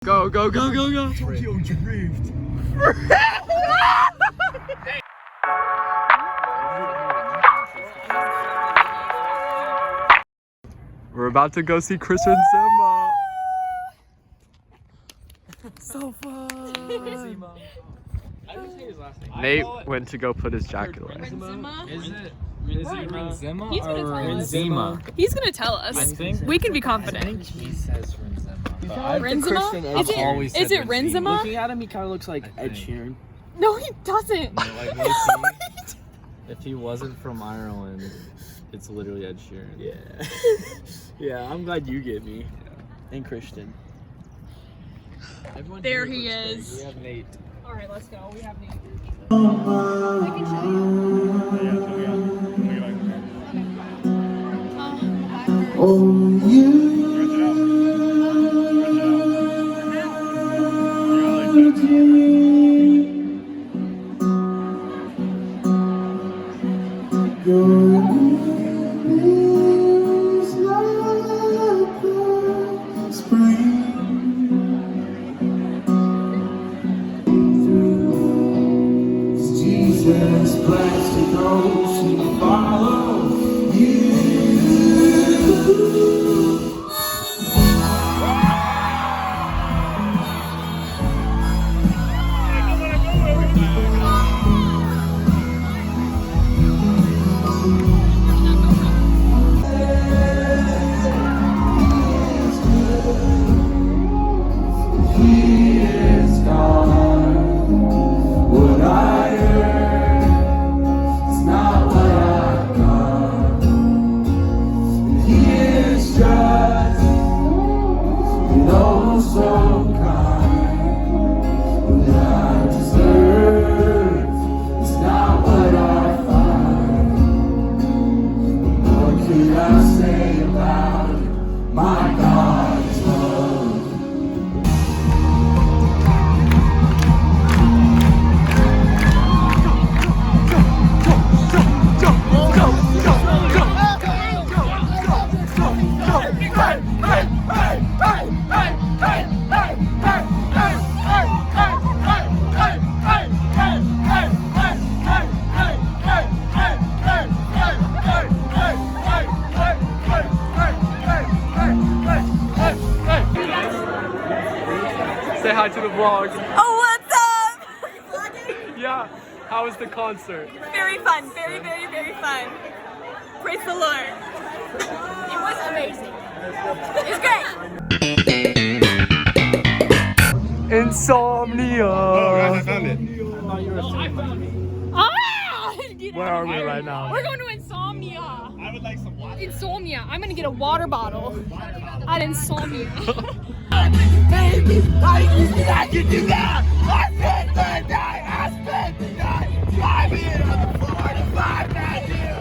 Go, go, go, go, go. Tokyo Drift. We're about to go see Chris Renzema. So fun. Nate went to go put his jacket away. Renzema? Is it Renzema He's gonna or tell us. Renzema? He's gonna tell us. I think- We can be I confident. think he says Renzema. Renzema? Is it Renzema? Looking at him, he kind of looks like Ed Sheeran. No, he doesn't. Like, if he wasn't from Ireland, it's literally Ed Sheeran. Yeah. Yeah, I'm glad you get me. And Christian. Everyone There here he looks great. is. We have Nate. All right, let's go. We have Nate. Jesus, plastic ocean follow you. He is gone. What I earned is not what I got. He is just, so kind. What I deserve is not what I find. What could I say about it? My God is love. Say hi to the vlog. Oh, what's up? Are you vlogging? Yeah. How was the concert? Very fun. Very, very, very fun. Praise the Lord. It was amazing. It's great. Insomnia. I found it. Ah! Where are we right now? We're going to Insomnia. I would like some water. Insomnia. I'm gonna get a water bottle at Insomnia. Baby, I can do that! I spent the night! I spent the night driving on the 45 at you!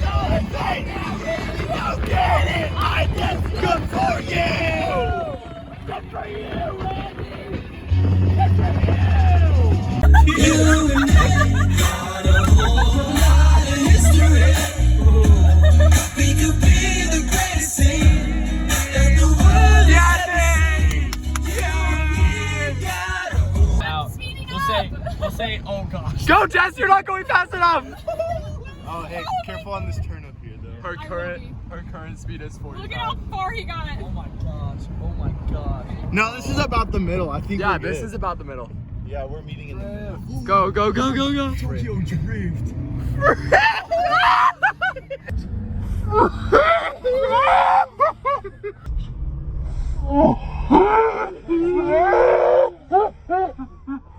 So insane now, you don't get it! I just good for you! Good for you, Randy! Good for you! You and me got a whole lot of history. We could be the greatest thing that the world We'll say, oh gosh. Go, Jess! You're not going fast enough. Oh, hey, careful on this turn up here, though. Her current speed is 45. Look at how far he got. Oh my gosh. Oh my gosh. No, this is about the middle. I think. Yeah, we're this good. is about the middle. Yeah, we're meeting in the middle. Go, go, go, go, go. Tokyo Drift.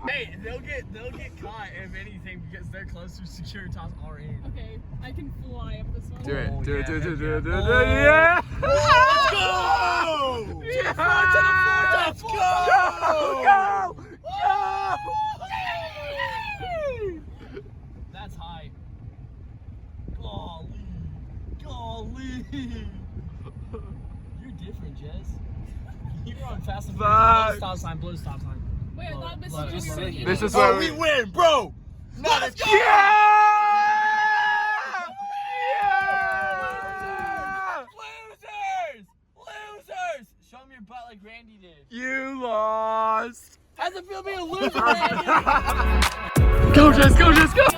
Hey, they'll get caught if anything because they're closer to Securitas are in. Okay, I can fly up this one. Do it. Oh, Do it. yeah, Do it. Do it. Do yeah. it. Do it. Yeah. Let's go! Let's go. Go. That's high. Golly. Golly. You're different, Jess. You're on fast and Fuck. blow stop sign, blow stop sign. Wait, I thought this Blow, is just what we were say it. doing. This is where we win, bro! Not a Yeah! Losers! Losers! Show them your butt like Randy did. You lost. How's it feel being a loser? Go, Jess, go, Jess, go.